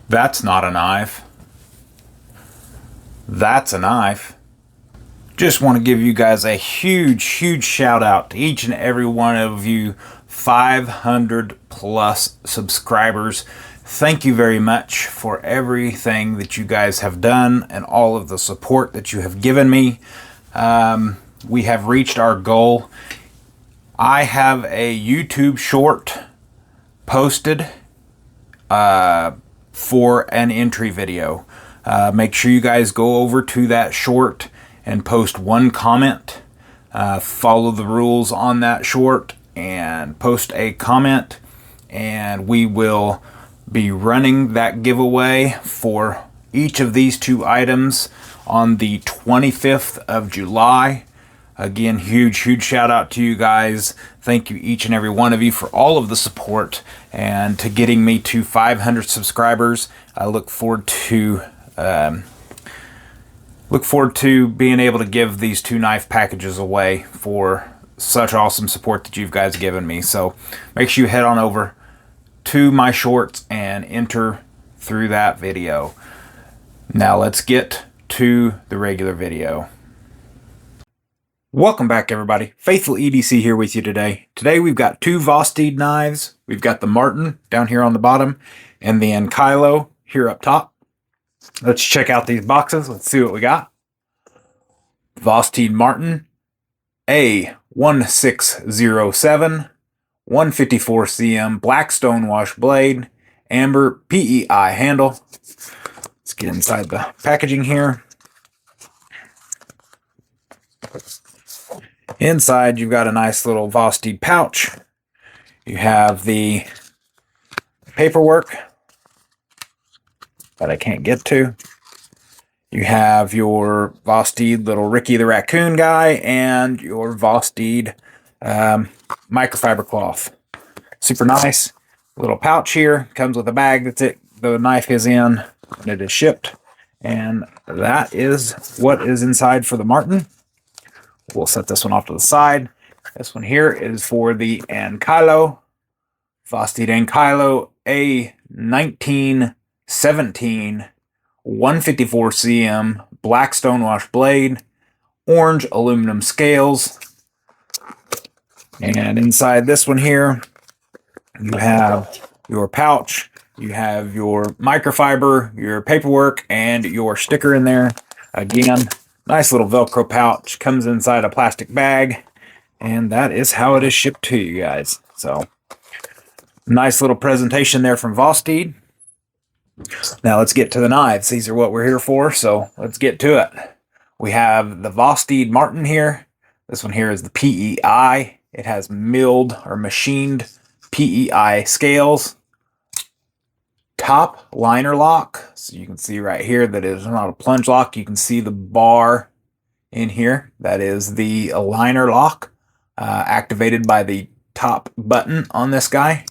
That's not a knife. That's a knife. Just want to give you guys a huge shout out to each and every one of you 500 plus subscribers. Thank you very much for everything that you guys have done and all of the support that you have given me. We have reached our goal. I have a YouTube short posted for an entry video. Make sure you guys go over to that short and post one comment. Follow the rules on that short and post a comment, and we will be running that giveaway for each of these two items on the 25th of July. Again, huge shout out to you guys. Thank you, each and every one of you, for all of the support and to getting me to 500 subscribers. I look forward to being able to give these two knife packages away for such awesome support that you guys given me. So make sure you head on over to my shorts and enter through that video. Now let's get to the regular video. Welcome back, everybody. Faithful EDC here with you today. Today we've got two VOSTEED knives. We've got the Marten down here on the bottom and the Ankylo here up top. Let's check out these boxes. Let's see what we got. VOSTEED Marten A1607 154 cm black stonewash blade, amber PEI handle. Let's get inside the packaging here. Inside, you've got a nice little VOSTEED pouch. You have the paperwork that I can't get to. You have your VOSTEED little Ricky the Raccoon guy and your VOSTEED microfiber cloth. Super nice little pouch here. Comes with a bag that the knife is in when it is shipped. And that is what is inside for the Marten. We'll set this one off to the side. This one here is for the Ankylo. VOSTEED Ankylo A1917 154 cm black stonewash blade, orange aluminum scales. And inside this one here, you have your pouch, you have your microfiber, your paperwork, and your sticker in there. Again, nice little Velcro pouch, comes inside a plastic bag, and that is how it is shipped to you guys. So, nice little presentation there from VOSTEED. Now let's get to the knives. These are what we're here for, so let's get to it. We have the VOSTEED Marten here. This one here is the PEI. It has milled or machined PEI scales. Top liner lock. So you can see right here that it is not a plunge lock. You can see the bar in here. That is the liner lock activated by the top button on this guy.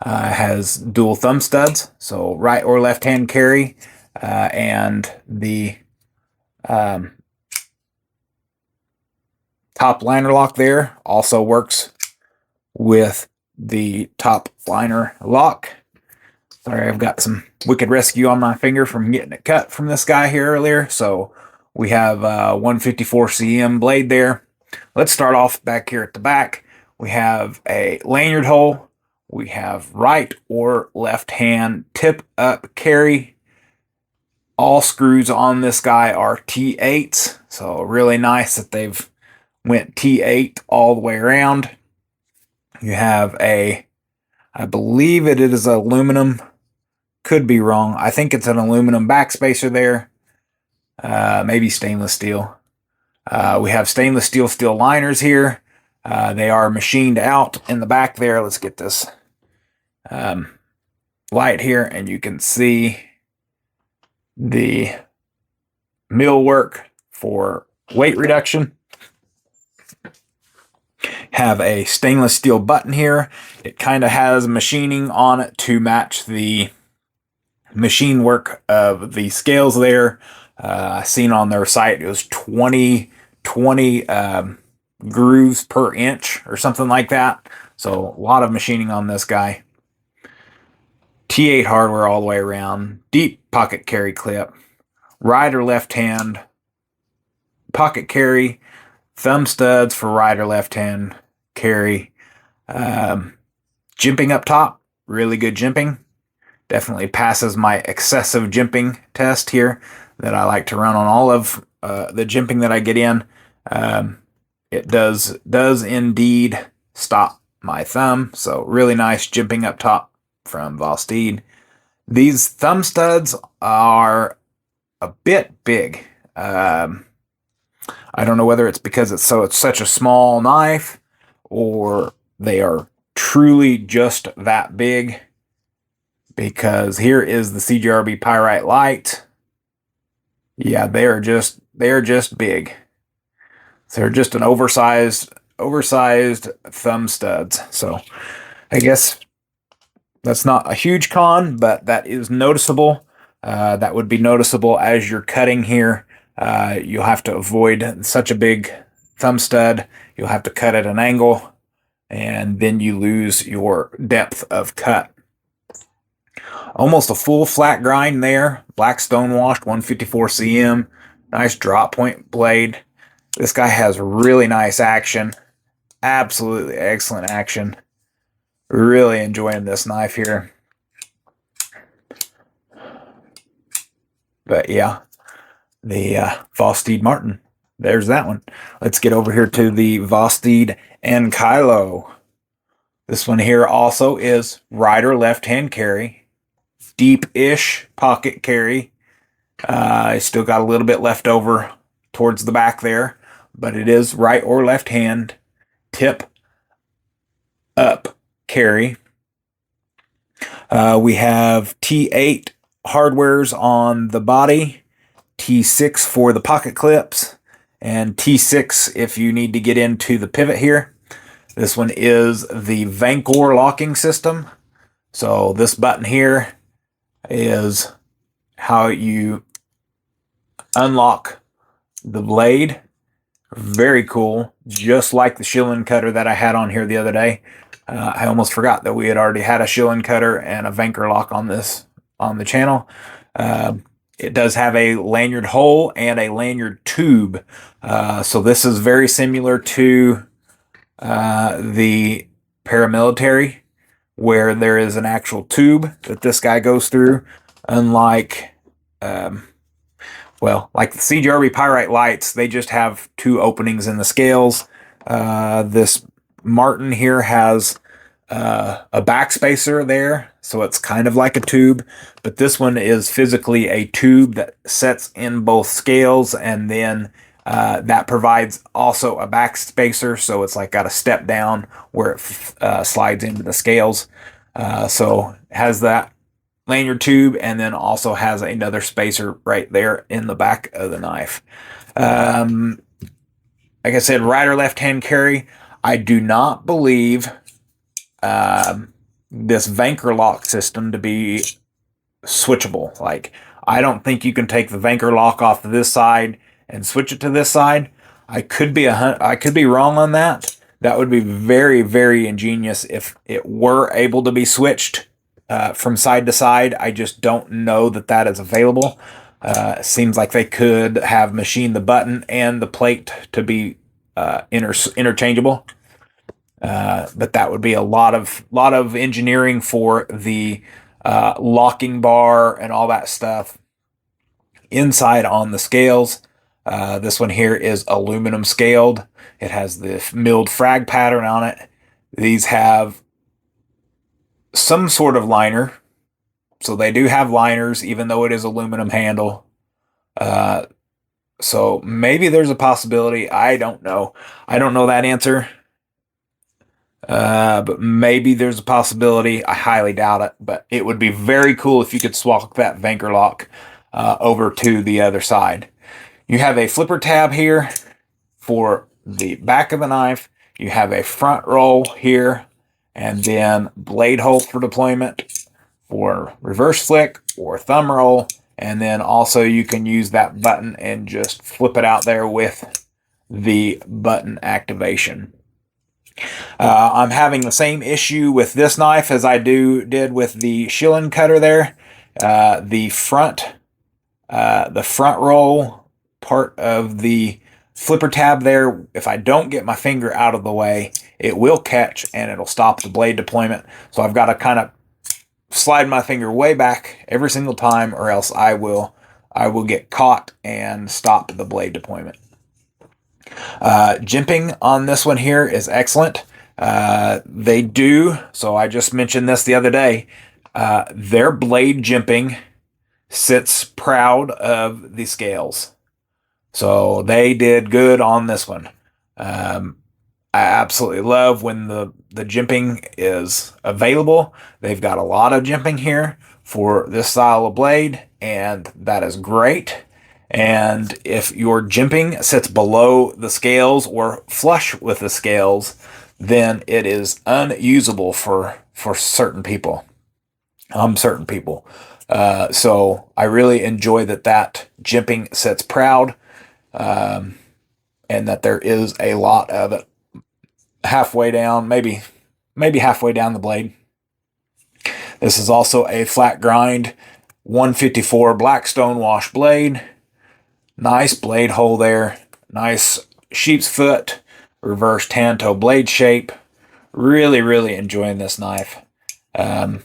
Has dual thumb studs, so right or left hand carry, and the top liner lock there also works with the top liner lock. Sorry, I've got some Wicked Rescue on my finger from getting it cut from this guy here earlier. So we have 154 cm blade there. Let's start off back here at the back. We have a lanyard hole. We have right or left hand tip up carry. All screws on this guy are T8s. So really nice that they've went T8 all the way around. You have I believe it is aluminum. Could be wrong. I think it's an aluminum backspacer there. Maybe stainless steel. We have stainless steel liners here. They are machined out in the back there. Let's get this light here, and you can see the mill work for weight reduction. Have a stainless steel button here. It kind of has machining on it to match the machine work of the scales there. Seen on their site it was 20 grooves per inch or something like that. So a lot of machining on this guy. T8 hardware all the way around, deep pocket carry clip, right or left hand pocket carry, thumb studs for right or left hand carry, jimping up top, really good jimping. Definitely passes my excessive jimping test here that I like to run on all of the jimping that I get in. It does indeed stop my thumb, so really nice jimping up top from VOSTEED. These thumb studs are a bit big. I don't know whether it's because it's such a small knife, or they are truly just that big. Because here is the CGRB Pyrite Light. Yeah, they are just big. They're just an oversized thumb studs. So I guess that's not a huge con, but that is noticeable. That would be noticeable as you're cutting here. You'll have to avoid such a big thumb stud. You'll have to cut at an angle, and then you lose your depth of cut. Almost a full flat grind there. Black stonewashed 154 cm. Nice drop point blade. This guy has really nice action. Absolutely excellent action. Really enjoying this knife here. But yeah, the VOSTEED Marten. There's that one. Let's get over here to the VOSTEED Ankylo. This one here also is right or left hand carry. Deep-ish pocket carry. I still got a little bit left over towards the back there, but it is right or left hand tip up carry. We have T8 hardwares on the body, T6 for the pocket clips, and T6 if you need to get into the pivot here. This one is the Vancor locking system. So this button here is how you unlock the blade. Very cool, just like the shilling cutter that I had on here the other day. I almost forgot that we had already had a shilling cutter and a Vancor lock on the channel. It does have a lanyard hole and a lanyard tube, so this is very similar to the paramilitary, where there is an actual tube that this guy goes through, unlike, well, like the CGRB Pyrite Lights, they just have two openings in the scales. This Marten here has a backspacer there, so it's kind of like a tube, but this one is physically a tube that sets in both scales, and then that provides also a backspacer, so it's like got a step down where it slides into the scales. So it has that lanyard tube, and then also has another spacer right there in the back of the knife. Like I said, right or left hand carry. I do not believe this Vancor lock system to be switchable. Like, I don't think you can take the Vancor lock off of this side and switch it to this side. I could be wrong on that. That would be very, very ingenious if it were able to be switched from side to side. I just don't know that that is available. It seems like they could have machined the button and the plate to be interchangeable. But that would be a lot of engineering for the locking bar and all that stuff inside on the scales. This one here is aluminum scaled. It has the milled frag pattern on it. These have some sort of liner. So they do have liners, even though it is aluminum handle. So maybe there's a possibility. I don't know. I don't know that answer. But maybe there's a possibility. I highly doubt it, but it would be very cool if you could swap that Vancor lock over to the other side. You have a flipper tab here for the back of the knife. You have a front roll here, and then blade hole for deployment for reverse flick or thumb roll. And then also you can use that button and just flip it out there with the button activation. I'm having the same issue with this knife as I did with the shilling cutter there. The front roll part of the flipper tab there, if I don't get my finger out of the way, it will catch and it'll stop the blade deployment. So I've got to kind of slide my finger way back every single time, or else I will get caught and stop the blade deployment. Jimping on this one here is excellent. They do, so I just mentioned this the other day, their blade jimping sits proud of the scales. So they did good on this one. I absolutely love when the jimping is available. They've got a lot of jimping here for this style of blade, and that is great. And if your jimping sits below the scales or flush with the scales, then it is unusable for certain people. Certain people. So I really enjoy that jimping sits proud, and that there is a lot of it halfway down, maybe halfway down the blade. This is also a flat grind 154 black stonewash blade. Nice blade hole there. Nice sheep's foot, reverse tanto blade shape. Really, really enjoying this knife. I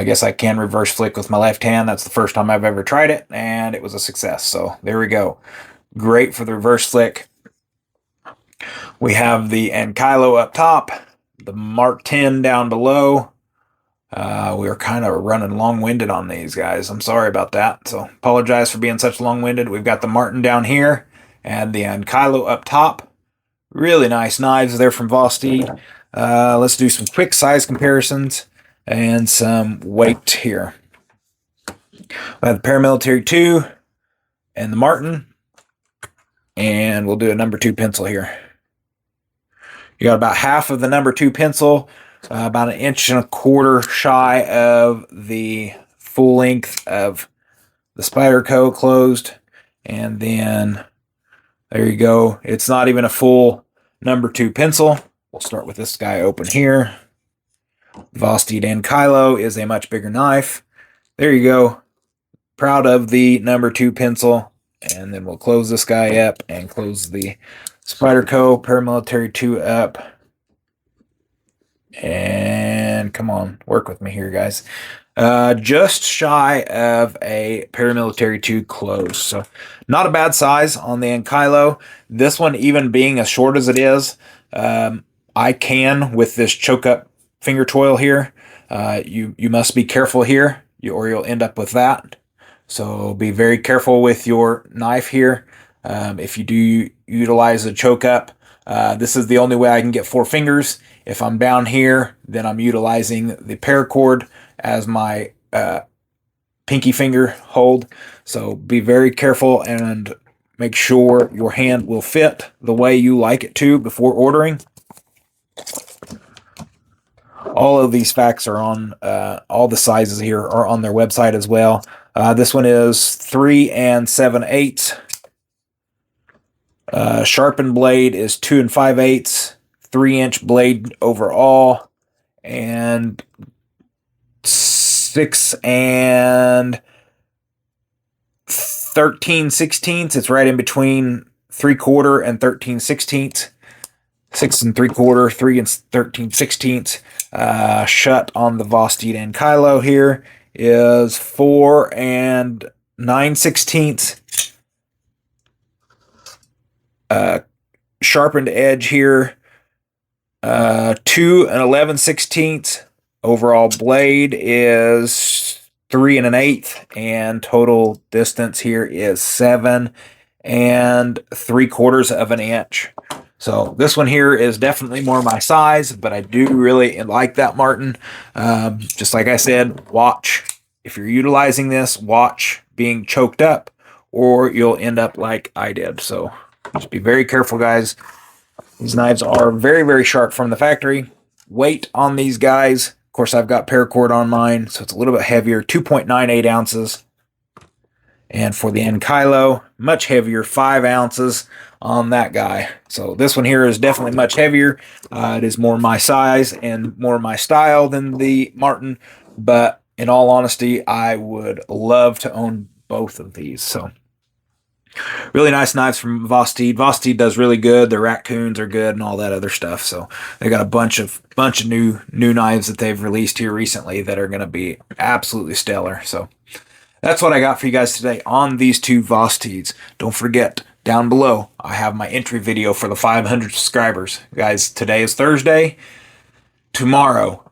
guess I can reverse flick with my left hand. That's the first time I've ever tried it, and it was a success. So there we go. Great for the reverse flick. We have the Ankylo up top, the MARTEN down below. We were kind of running long-winded on these guys. I'm sorry about that. So apologize for being such long-winded. We've got the MARTEN down here and the Ankylo up top. Really nice knives there from VOSTEED. Let's do some quick size comparisons and some weight here. We have the Paramilitary 2 and the MARTEN. And we'll do a number 2 pencil here. You got about half of the number 2 pencil, about 1.25 inches shy of the full length of the Spyderco closed. And then there you go. It's not even a full number 2 pencil. We'll start with this guy open here. VOSTEED Ankylo is a much bigger knife. There you go. Proud of the number 2 pencil. And then we'll close this guy up and close the Spyderco Paramilitary 2 up. And come on, work with me here, guys. Just shy of a Paramilitary 2 close. So not a bad size on the Ankylo. This one, even being as short as it is, I can, with this choke up finger toil here, you must be careful here, or you'll end up with that. So be very careful with your knife here. If you do utilize a choke up, this is the only way I can get 4 fingers. If I'm down here, then I'm utilizing the paracord as my pinky finger hold. So be very careful and make sure your hand will fit the way you like it to before ordering. All of these facts are on, all the sizes here are on their website as well. This one is 3 7/8. Sharpened blade is 2 5/8. 3-inch blade overall, and 6 13/16. It's right in between 3/4 and 13/16. 6 3/4, 3 13/16. Shut on the VOSTEED Ankylo here is 4 9/16. Sharpened edge here, 2 11/16. Overall blade is 3 1/8, and total distance here is 7 3/4 of an inch. So this one here is definitely more my size, but I do really like that MARTEN. Just like I said, watch, if you're utilizing this, watch being choked up, or you'll end up like I did. So just be very careful, guys. These knives are very, very sharp from the factory. Weight on these guys, of course, I've got paracord on mine, so it's a little bit heavier, 2.98 ounces. And for the Ankylo, much heavier, 5 ounces on that guy. So this one here is definitely much heavier. It is more my size and more my style than the Marten, but in all honesty, I would love to own both of these. So really nice knives from VOSTEED. VOSTEED does really good. The raccoons are good and all that other stuff. So they got a bunch of new knives that they've released here recently that are going to be absolutely stellar. So that's what I got for you guys today on these 2 VOSTEEDs. Don't forget, down below, I have my entry video for the 500 subscribers. Guys, today is Thursday. Tomorrow,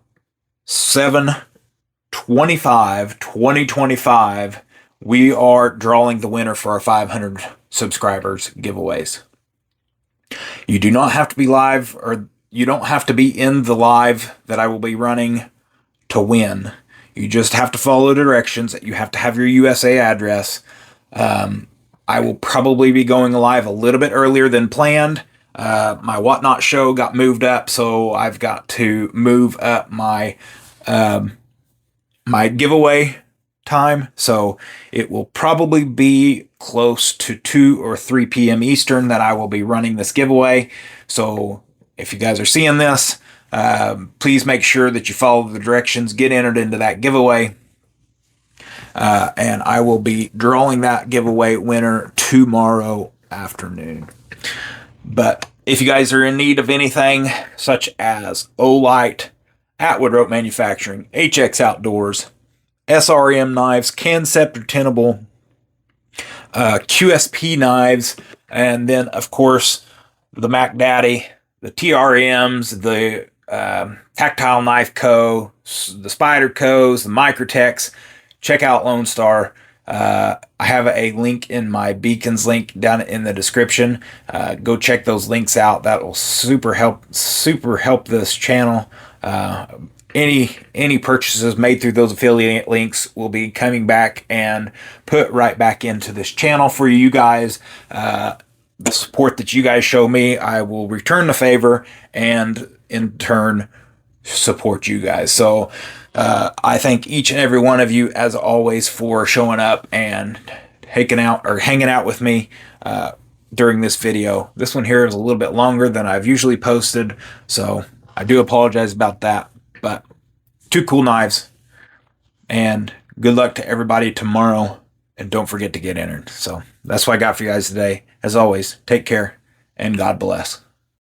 7/25/2025, we are drawing the winner for our 500 subscribers giveaways. You do not have to be live, or you don't have to be in the live that I will be running to win. You just have to follow directions. You have to have your USA address. I will probably be going live a little bit earlier than planned. My Whatnot show got moved up, so I've got to move up my my giveaway time. So it will probably be close to 2 or 3 p.m. Eastern that I will be running this giveaway. So if you guys are seeing this, please make sure that you follow the directions, get entered into that giveaway, and I will be drawing that giveaway winner tomorrow afternoon. But if you guys are in need of anything such as Olight, Atwood Rope Manufacturing, HX Outdoors, SRM knives, Can Scepter Tenable, QSP knives, and then of course the Mac Daddy, the TRMs, the Tactile Knife Co., the Spider Co's, the Microtechs. Check out Lone Star. I have a link in my Beacons link down in the description. Go check those links out. That will super help this channel. Any purchases made through those affiliate links will be coming back and put right back into this channel for you guys. The support that you guys show me, I will return the favor and in turn support you guys. So I thank each and every one of you, as always, for showing up and hanging out with me during this video. This one here is a little bit longer than I've usually posted, so I do apologize about that. But 2 cool knives, and good luck to everybody tomorrow, and don't forget to get entered. So that's what I got for you guys today. As always, take care and God bless.